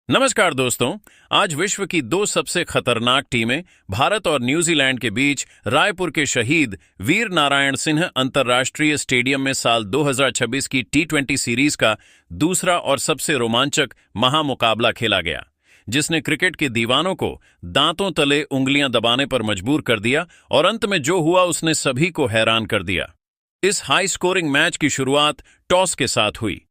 नमस्कार दोस्तों। आज विश्व की दो सबसे खतरनाक टीमें भारत और न्यूजीलैंड के बीच रायपुर के शहीद वीर नारायण सिंह अंतर्राष्ट्रीय स्टेडियम में साल 2026 की टी20 सीरीज का दूसरा और सबसे रोमांचक महामुकाबला खेला गया, जिसने क्रिकेट के दीवानों को दांतों तले उंगलियां दबाने पर मजबूर कर दिया और अंत में जो हुआ उसने सभी को हैरान कर दिया। इस हाई स्कोरिंग मैच की शुरुआत टॉस के साथ हुई,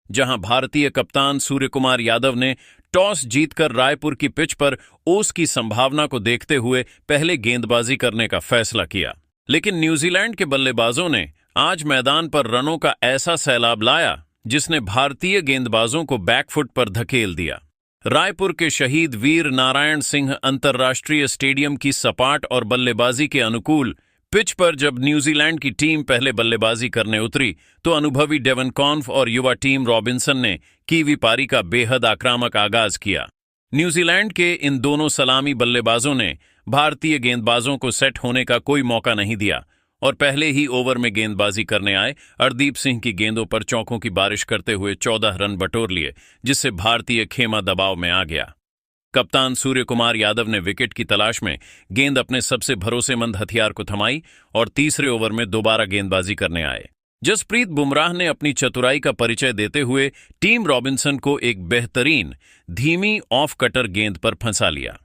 जहां भारतीय कप्तान सूर्यकुमार यादव ने टॉस जीतकर रायपुर की पिच पर ओस की संभावना को देखते हुए पहले गेंदबाजी करने का फैसला किया। लेकिन न्यूजीलैंड के बल्लेबाजों ने आज मैदान पर रनों का ऐसा सैलाब लाया जिसने भारतीय गेंदबाजों को बैकफुट पर धकेल दिया। रायपुर के शहीद वीर नारायण सिंह अंतर्राष्ट्रीय स्टेडियम की सपाट और बल्लेबाजी के अनुकूल पिच पर जब न्यूजीलैंड की टीम पहले बल्लेबाजी करने उतरी तो अनुभवी डेवन कॉन्फ और युवा टीम रॉबिन्सन ने कीवी पारी का बेहद आक्रामक आगाज किया। न्यूजीलैंड के इन दोनों सलामी बल्लेबाजों ने भारतीय गेंदबाजों को सेट होने का कोई मौका नहीं दिया और पहले ही ओवर में गेंदबाजी करने आए अर्दीप सिंह की गेंदों पर चौकों की बारिश करते हुए 14 रन बटोर लिए, जिससे भारतीय खेमा दबाव में आ गया। कप्तान सूर्यकुमार यादव ने विकेट की तलाश में गेंद अपने सबसे भरोसेमंद हथियार को थमाई और तीसरे ओवर में दोबारा गेंदबाजी करने आए। जसप्रीत बुमराह ने अपनी चतुराई का परिचय देते हुए टीम रॉबिन्सन को एक बेहतरीन धीमी ऑफ कटर गेंद पर फंसा लिया।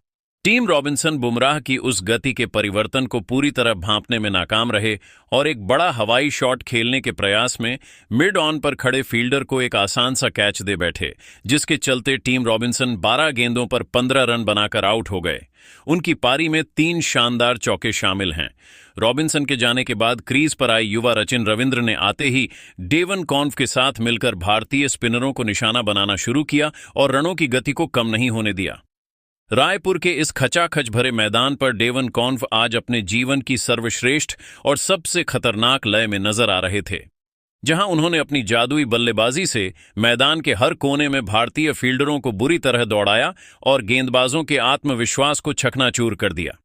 टीम रॉबिन्सन बुमराह की उस गति के परिवर्तन को पूरी तरह भांपने में नाकाम रहे और एक बड़ा हवाई शॉट खेलने के प्रयास में मिड ऑन पर खड़े फील्डर को एक आसान सा कैच दे बैठे, जिसके चलते टीम रॉबिन्सन 12 गेंदों पर 15 रन बनाकर आउट हो गए। उनकी पारी में 3 शानदार चौके शामिल हैं। रॉबिन्सन के जाने के बाद क्रीज पर आए युवा रचिन रविंद्र ने आते ही डेवन कॉन्फ के साथ मिलकर भारतीय स्पिनरों को निशाना बनाना शुरू किया और रनों की गति को कम नहीं होने दिया। रायपुर के इस खचाखच भरे मैदान पर डेवन कॉन्फ आज अपने जीवन की सर्वश्रेष्ठ और सबसे खतरनाक लय में नजर आ रहे थे, जहां उन्होंने अपनी जादुई बल्लेबाजी से मैदान के हर कोने में भारतीय फील्डरों को बुरी तरह दौड़ाया और गेंदबाजों के आत्मविश्वास को चकनाचूर कर दिया।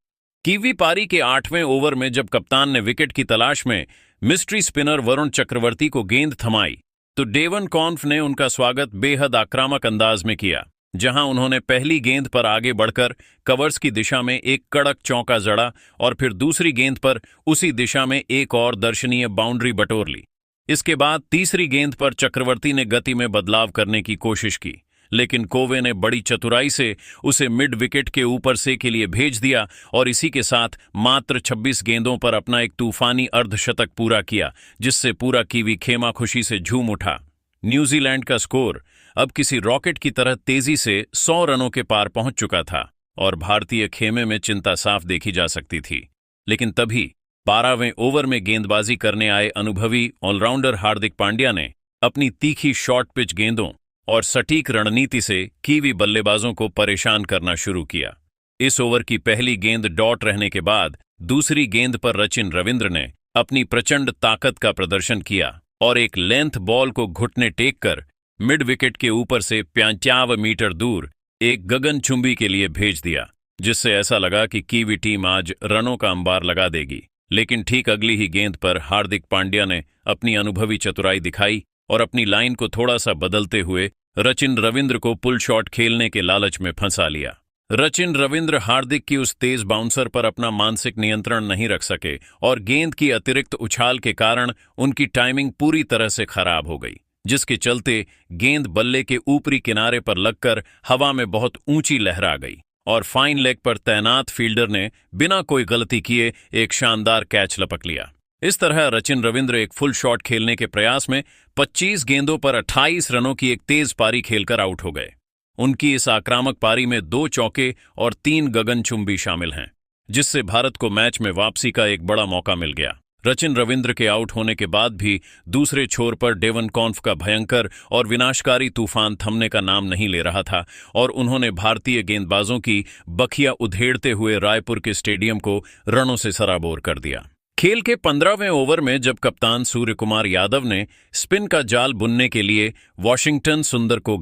कीवी पारी के 8वें ओवर में जब कप्तान ने विकेट की तलाश में मिस्ट्री स्पिनर वरुण चक्रवर्ती को गेंद थमाई तो डेवन कॉन्फ ने उनका स्वागत बेहद आक्रामक अंदाज में किया, जहां उन्होंने पहली गेंद पर आगे बढ़कर कवर्स की दिशा में एक कड़क चौका जड़ा और फिर दूसरी गेंद पर उसी दिशा में एक और दर्शनीय बाउंड्री बटोर ली। इसके बाद तीसरी गेंद पर चक्रवर्ती ने गति में बदलाव करने की कोशिश की, लेकिन कोवे ने बड़ी चतुराई से उसे मिड विकेट के ऊपर से के लिए भेज दिया और इसी के साथ मात्र 26 गेंदों पर अपना एक तूफानी अर्धशतक पूरा किया, जिससे पूरा कीवी खेमा खुशी से झूम उठा। न्यूजीलैंड का स्कोर अब किसी रॉकेट की तरह तेजी से 100 रनों के पार पहुंच चुका था और भारतीय खेमे में चिंता साफ देखी जा सकती थी। लेकिन तभी 12वें ओवर में गेंदबाजी करने आए अनुभवी ऑलराउंडर हार्दिक पांड्या ने अपनी तीखी शॉर्ट पिच गेंदों और सटीक रणनीति से कीवी बल्लेबाजों को परेशान करना शुरू किया। इस ओवर की पहली गेंद डॉट रहने के बाद दूसरी गेंद पर रचिन रविंद्र ने अपनी प्रचंड ताकत का प्रदर्शन किया और एक लेंथ बॉल को घुटने टेक कर मिड विकेट के ऊपर से 55 मीटर दूर एक गगनचुंबी के लिए भेज दिया, जिससे ऐसा लगा कि कीवी टीम आज रनों का अंबार लगा देगी। लेकिन ठीक अगली ही गेंद पर हार्दिक पांड्या ने अपनी अनुभवी चतुराई दिखाई और अपनी लाइन को थोड़ा सा बदलते हुए रचिन रविंद्र को पुल शॉट खेलने के लालच में फंसा लिया। रचिन रविंद्र हार्दिक की उस तेज बाउंसर पर अपना मानसिक नियंत्रण नहीं रख सके और गेंद की अतिरिक्त उछाल के कारण उनकी टाइमिंग पूरी तरह से खराब हो गई, जिसके चलते गेंद बल्ले के ऊपरी किनारे पर लगकर हवा में बहुत ऊंची लहरा गई और फाइन लेग पर तैनात फील्डर ने बिना कोई गलती किए एक शानदार कैच लपक लिया। इस तरह रचिन रविंद्र एक फुल शॉट खेलने के प्रयास में 25 गेंदों पर 28 रनों की एक तेज पारी खेलकर आउट हो गए। उनकी इस आक्रामक पारी में 2 चौके और 3 गगनचुंबी शामिल हैं, जिससे भारत को मैच में वापसी का एक बड़ा मौका मिल गया। रचिन रविंद्र के आउट होने के बाद भी दूसरे छोर पर डेवन कॉन्फ का भयंकर और विनाशकारी तूफान थमने का नाम नहीं ले रहा था और उन्होंने भारतीय गेंदबाजों की बखिया उधेड़ते हुए रायपुर के स्टेडियम को रनों से सराबोर कर दिया। खेल के 15वें ओवर में जब कप्तान सूर्यकुमार यादव ने स्पिन का जाल बुनने के लिए वाशिंगटन सुंदर को